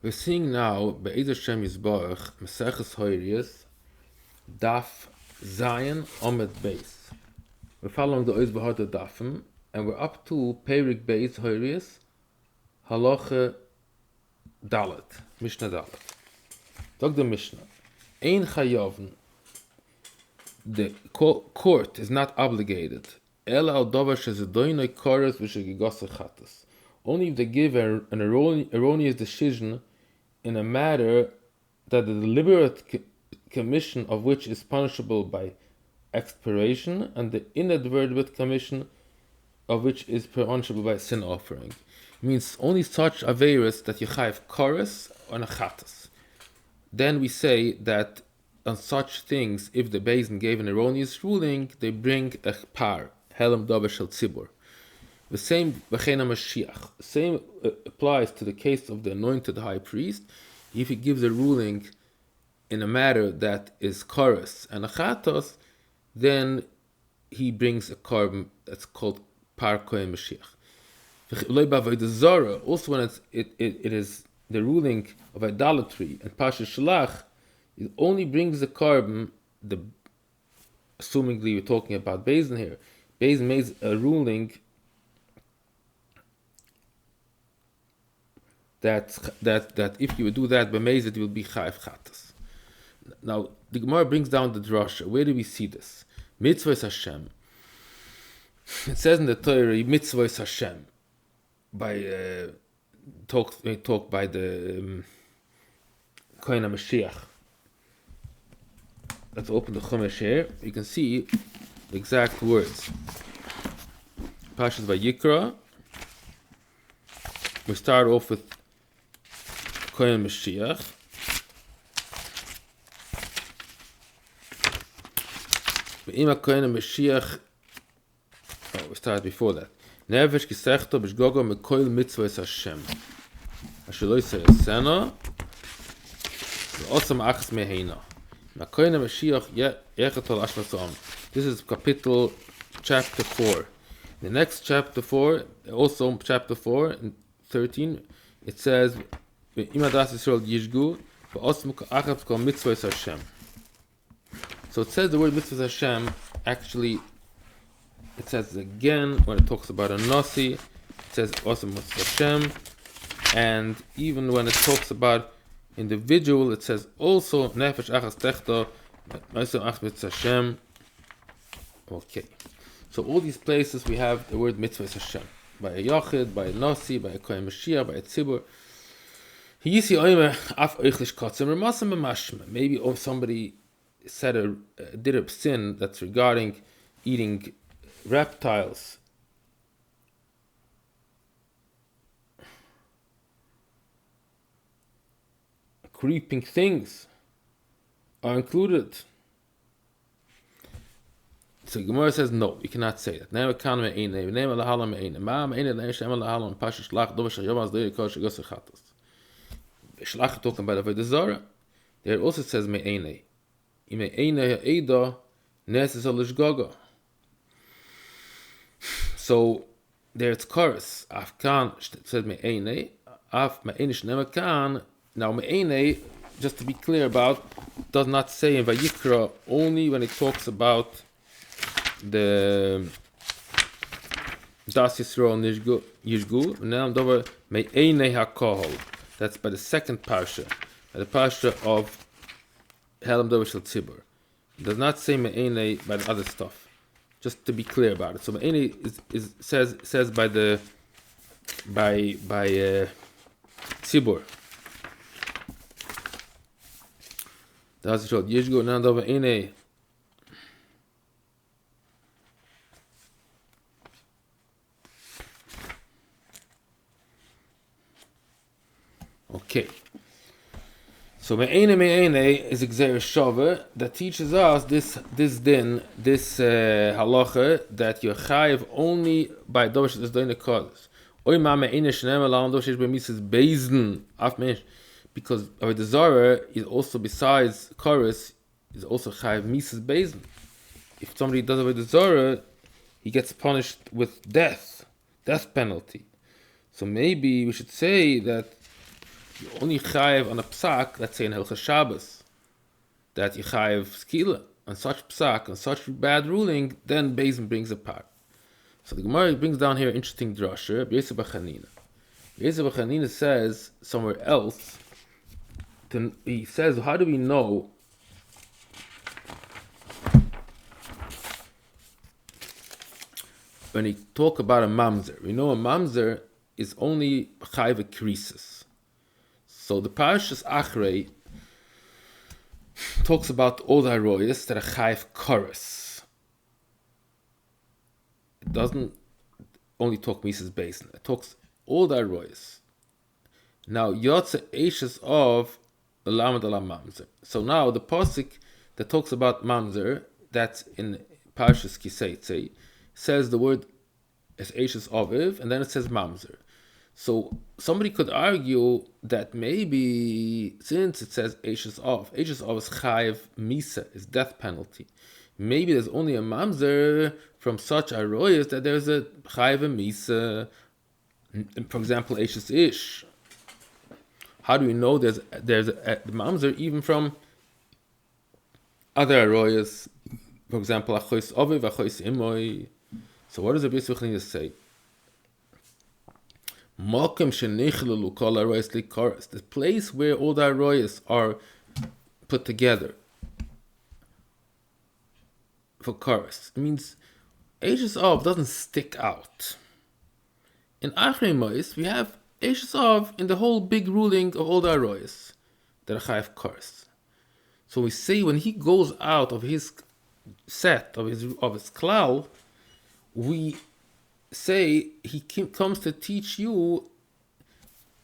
We're seeing now Be'ez Hashem Yisborach Maseches Horayoth Daf Zayin Omed Beis. We're following the Oiz Behar Dafim, and we're up to Perik Beis Horayoth Halacha Dalet Mishnah Dalet. Talk the Mishnah. Ein Chayavn. The court is not obligated. Ela al davar shezedoinoi koros v'shegigasa chatas. Only if they give an erroneous decision in a matter that the deliberate commission of which is punishable by expiration, and the inadvertent commission of which is punishable by sin offering. It means only such averis that you chayiv koros or chatas. Then we say that on such things, if the Beis gave an erroneous ruling, they bring a par, helem davar shel tzibur. The same applies to the case of the anointed high priest. If he gives a ruling in a matter that is koros and a chatos, then he brings a korban that's called par kohen Mashiach. Also, when it is the ruling of idolatry and pasha shalach, it only brings the korban. Assumingly, we're talking about Beis here. Beis made a ruling that if you would do that, b'meis it will be chayiv chatas. Now the Gemara brings down the drasha. Where do we see this? Mitzvahs Hashem. It says in the Torah, Mitzvahs Hashem. By talk by the Kohen HaMashiach. Let's open the Chumash here. You can see the exact words. Pashas Vayikra. We start off with Kohen Mashiach. Ve'ima Kohen Mashiach. Oh, we start before that. Nefesh kisechto b'shgogo mekoil mitzvahs Hashem. Asher lo yisrael sena. Ve'osam achas meheina. Ma'kohen Mashiach yechatol ashmasom. This is chapter 4. The next chapter 4, also chapter 4 and 13, it says, "Imadas Yisrael yishgu, ve'osmu ka'achat kol mitzvahs Hashem." So it says the word mitzvahs Hashem. Actually, it says again when it talks about a Nasi. It says also mitzvahs Hashem, and even when it talks about individual, it says also nefesh achas techto, mitzvahs Hashem. Okay. So all these places we have the word mitzvahs Hashem. By a Yachid, by a Nasi, by a Kohen Mashiach, by a Tzibur. Maybe somebody said did a sin that's regarding eating reptiles. Creeping things are included. So Gemara says no, you cannot say that. Shlach talking about Avodah Zarah. There it also says me'enei. So there it's chorus. Afkan says me'enei. Af me'enei shnema kan. Now me'enei, just to be clear about, does not say in Vayikra only when it talks about the Das Yisrael Yishgu. Now dover me'enei hakohol. That's by the second parsha, by the parsha of Helem Dover Shel Tzibur. It does not say me'enei by the other stuff. Just to be clear about it. So me'enei says by Tzibur. Das Yisrael Yishgu. Now dover me'enei. Okay, so me'ene is a gzeir shava that teaches us this halacha that you're chayiv only by dovish das doine causes. Oy ma me'ene shneim alam dovish b'mitzvahs beisen af mensh, because Avodah Zarah is also, besides chorus, is also chayiv mitzvahs beisen. If somebody does Avodah Zarah, he gets punished with death penalty. So maybe we should say that You only chayiv on a psak, let's say in Hilchas Shabbos, that you chayiv skila on such psak, on such bad ruling, then Beis brings a par. So the Gemara brings down here an interesting drasha. Rabbi Chanina says somewhere else, he says, how do we know when he talk about a mamzer? We know a mamzer is only chayiv a krisis. So the Parashas Achrei talks about all the haroyas that are chayiv chorus. It doesn't only talk Mises Basin. It talks all the haroyas. Now Yotze Eishes of Lamed ala Mamzer. So now the pasuk that talks about Mamzer, that's in Parashas Kiseitze, says the word as Eishes Oviv, and then it says Mamzer. So somebody could argue that maybe since it says Eishes Ov is Chayiv Misa, is death penalty. Maybe there's only a Mamzer from such Aroyas that there's a Chayiv Misa. For example, Eishes Ish. How do we know there's a Mamzer even from other Aroyas? For example, Achois Oviv, Achois Imoy. So what does the Rabbi Glick say? The place where all the aroyas are put together for chorus. It means Eishes Av doesn't stick out. In Achrei Mois, we have Eishes Av in the whole big ruling of all the aroyas that are chayav chorus. So we say when he goes out of his set of his klal, we say he comes to teach you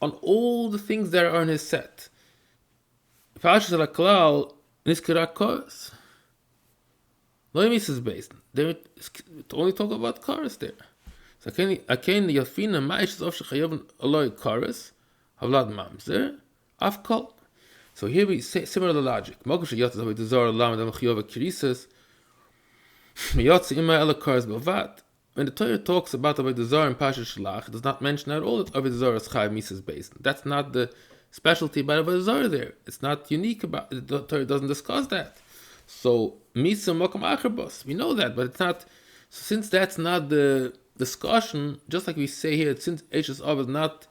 on all the things that are in his set. Parashas HaKlal Nizkira Chorus. Lo Mises Basin. There only talk about chorus there. So Aken Yafina Ma'ishes of Shechayav Aloi Chorus Havlad Mamzer Afkol. So here we say similar logic. Mokush Yotz Zavi Dezor Lamed Amachiyova Krisis Yotz Ima Ela Chorus Bavad. When the Torah talks about Avodah Zarah in Parashat Shalach, it does not mention at all that Avodah Zarah is Chayav Mises Basin. That's not the specialty about Avodah Zarah there. It's not unique about it. The Torah doesn't discuss that. So Misa Mokum Achrobos, we know that, but it's not. So since that's not the discussion, just like we say here, since Eishes Av is not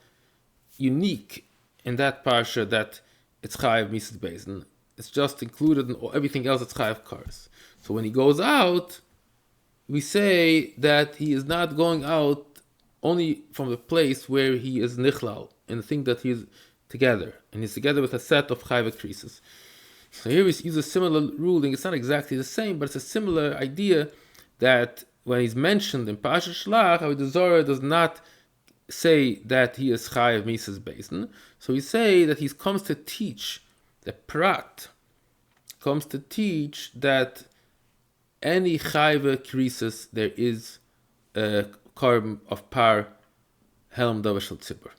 unique in that parsha that it's Chayav Mises Basin, it's just included in everything else that's Chayav Kares. So when he goes out, we say that he is not going out only from the place where he is nichlal, in the thing that he is together, and he's together with a set of chayva krisis. So here we use a similar ruling. It's not exactly the same, but it's a similar idea that when he's mentioned in Parashat Shlach, Avodah Zarah does not say that he is chayav Mises Basin. So we say that he comes to teach, the prat comes to teach that any chayva krisis there is a korban of par helm davashal tzibur.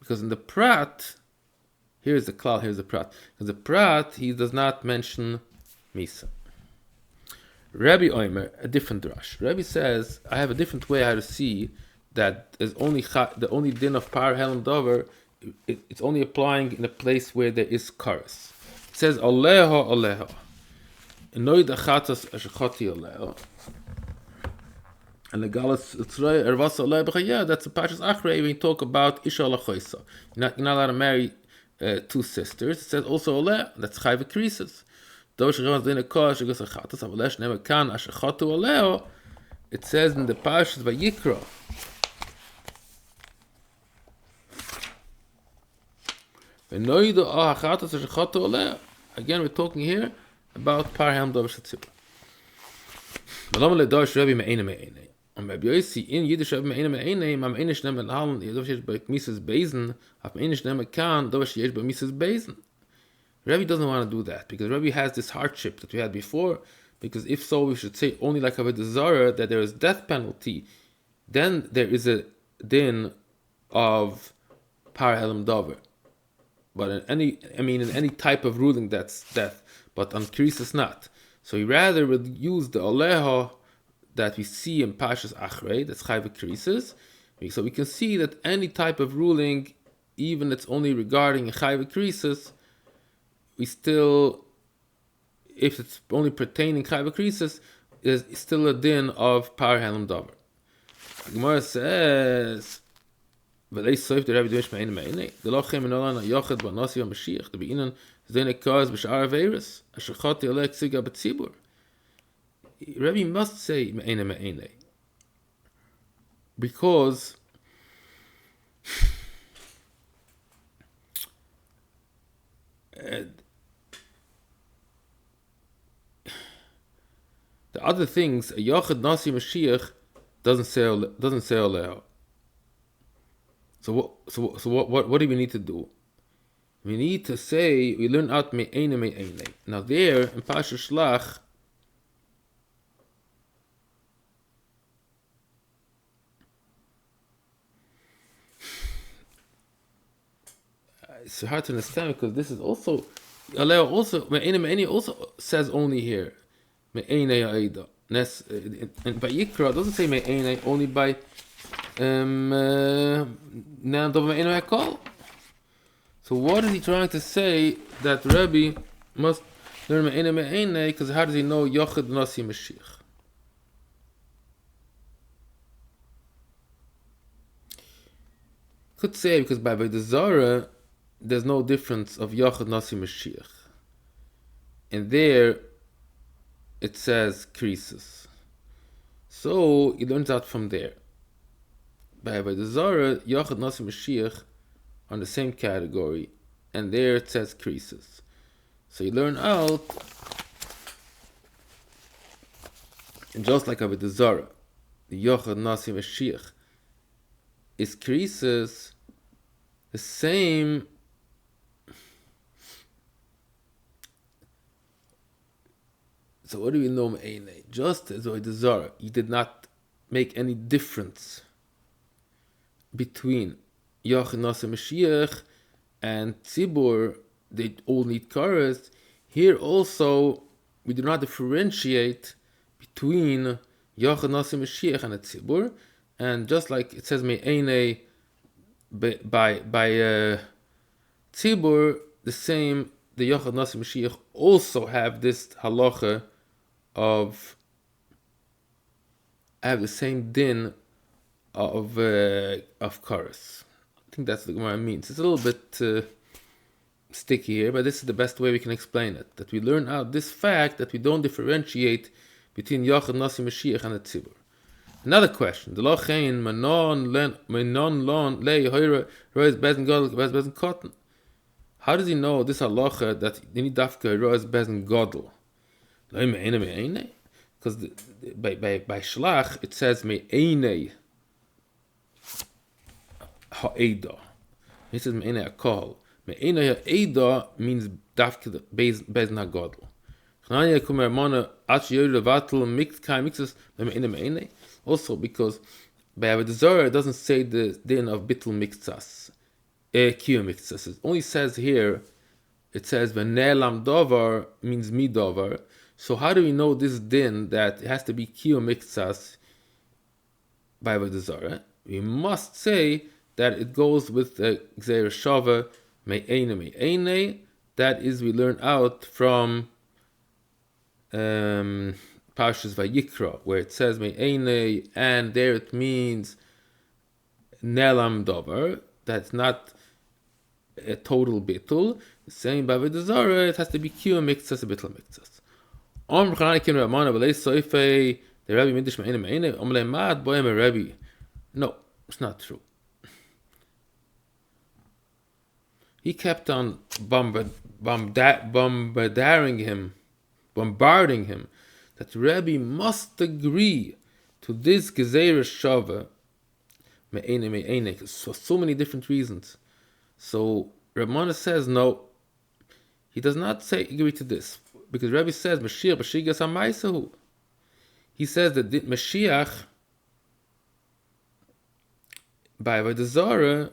Because in the prat, here's the klal, here's the prat. Because the prat, he does not mention misa. Rabbi Omer, a different drush. Rabbi says, I have a different way how to see that there's only the only din of par helm davar. It's only applying in a place where there is karas. It says aleha aleha. Anoid achatas ashachati aleo, and the galas tzrei ervasa aleo b'chaya. That's the Parashas Achrei when you talk about isha lachoisa. You're not allowed to marry two sisters. It says also aleo. That's chayv krisis. Those shechivas din akosh shegos achatas avalesh never kan ashachatu aleo. It says in the Parashas Vayikra. Anoid achatas ashachatu aleo. Again, we're talking here about par helm davar shatzibur. Malam le davar shrabi me'ene me'ene. And Rabbi Yossi in Yiddish Rabbi me'ene me'ene, ma me'ene shnem ben halm davar sheyesh by Mises Basin, af me'ene shnem kan davar sheyesh by Mises Basin. Rabbi doesn't want to do that because Rabbi has this hardship that we had before. Because if so, we should say only like Avodah Zarah that there is death penalty. Then there is a din of par helm davar. But in any type of ruling that's death. But on krisis not. So he rather would use the aleha that we see in Parashas Achrei, that's chayv krisis. So we can see that any type of ruling even it's only regarding a chayv krisis, we still, if it's only pertaining chayv krisis, is still a din of par halem davar. The Gemara says, "V'lei soif the Rabbi Dimish me'ene me'ene. The lochem en olan ha'yochad b'Nasi ha'Mashiach. The be'inan zdene kaz b'shar averis. Asher chati alei ksiga b'tzibur." Rabbi must say me'ene me'ene, because the other things, a yochad Nasi Mashiach doesn't say aleha. So what do we need to do? We need to say, we learn out me'ene me'ene. Now there in Pasha Shlach, it's hard to understand because this is also aleha also me'ene me'ene also says only here me'ene ha'eda. And by Yikra it doesn't say me'ene, only by so what is he trying to say that Rabbi must learn me'ene me'ene? Because how does he know Yochad Nasi Mashiach? Could say because by the Zara there's no difference of Yochad Nasi Mashiach, and there it says krisis, so he learns out from there. By the Zara, Yochad Nasi Mashiach on the same category, and there it says krisis. So you learn out, and just like by the Zara, the Yochad Nasi Mashiach is krisis, the same. So what do we know me'ene? Just as by the Zara, he did not make any difference between Yochad Nasi Mashiach and Tzibur. They all need chorus. Here also, we do not differentiate between Yochad Nasi Mashiach and a Tzibur. And just like it says me'ene by Tzibur, the same, the Yochad Nasi Mashiach also have this halacha of, have the same din of chorus. I think that's what the Gemara means. It's a little bit sticky here, but this is the best way we can explain it. That we learn out this fact that we don't differentiate between Yochad Nasi Mashiach and the Tzibur. Another question: the lochein menon lon lei hoira rois bezen godel bezen cotton. How does he know this halacha that you need dafka rois bezen godel? Because by shlach it says me'ene ha'eda. He says me'ene ha'kol. Me'ene ha'eda means dafka bezen ha'godel. Chananya kumer mana ach yoyre vatel mixed kai mixes me'ene me'ene. Also because by Avodah Zarah it doesn't say the din of bittul mixas, kiyum mixas. It only says here, it says v'ne'elam davar means mi davar. So how do we know this din that it has to be kiyum mixas by Avodah Zarah? We must say that it goes with the gzeir shava me'ene me'ene. That is, we learn out from Parshas Vayikra, where it says me'ene, and there it means nelam dover. That's not a total bittul. The same by Avodah Zarah, it has to be kiyum mixas, a bittul mixas. Om Chananikim Ramana v'lei soifei the Rabbi midish me'ene me'ene omlei mad boyem a Rabbi. No, it's not true. He kept on bombarding him, that Rabbi must agree to this Gezeira Shava me'ene me'ene, for so many different reasons. So Ramana says no, he does not say agree to this, because Rabbi says Mashiach b'shigas ha'maisahu. He says that Mashiach by Avodah Zarah,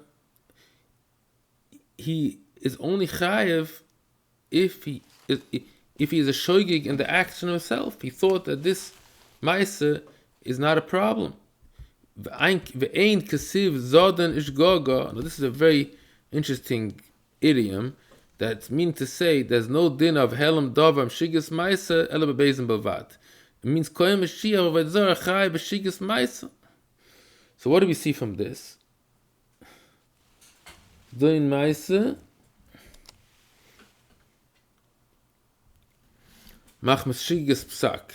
he is only chayev if he is a shoygig in the action himself. He thought that this ma'aseh is not a problem. Ve'ein kasiv zoden ish gaga. Now this is a very interesting idiom that means to say there's no din of helam davam shigas maisa ela bebeizim bavad. It means koyem Mashiach v'edzor achai b'shigas maisa. So what do we see from this? Doin maisa mach shigas psak.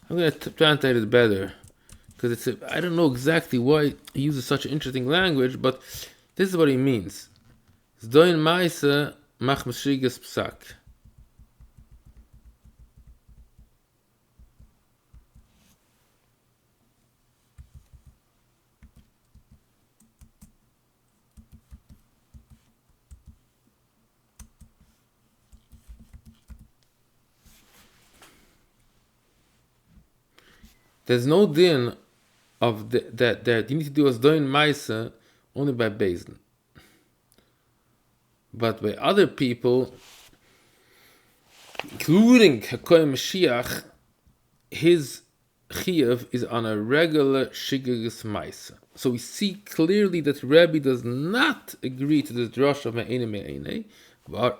I'm going to translate it better, because I don't know exactly why he uses such an interesting language, but this is what he means. Zdoin maisa mach mashigas psak. There's no din of that you need to do as doin maisa only by Bezdin. But by other people, including Hakoy Mashiach, his chiyuv is on a regular shigagus maisa. So we see clearly that Rabbi does not agree to the drush of Me'ene Me'ene,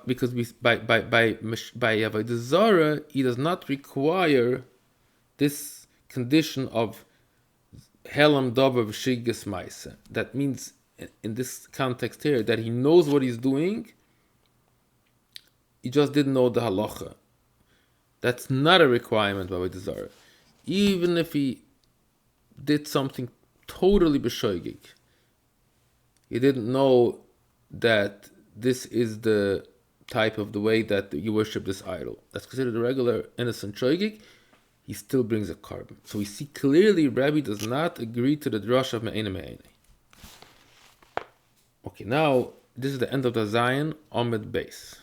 because by Avodah Zarah, he does not require this condition of helam davar v'shigas maisa. That means, in this context here, that he knows what he's doing, he just didn't know the halacha. That's not a requirement by Avodah Zarah. Even if he did something totally b'shoigig, he didn't know that this is the type of the way that you worship this idol. That's considered a regular innocent shoigig. He still brings a carbon. So we see clearly Rabbi does not agree to the drush of Me'ene Me'ene. Okay, now this is the end of the Zion Amud Beis.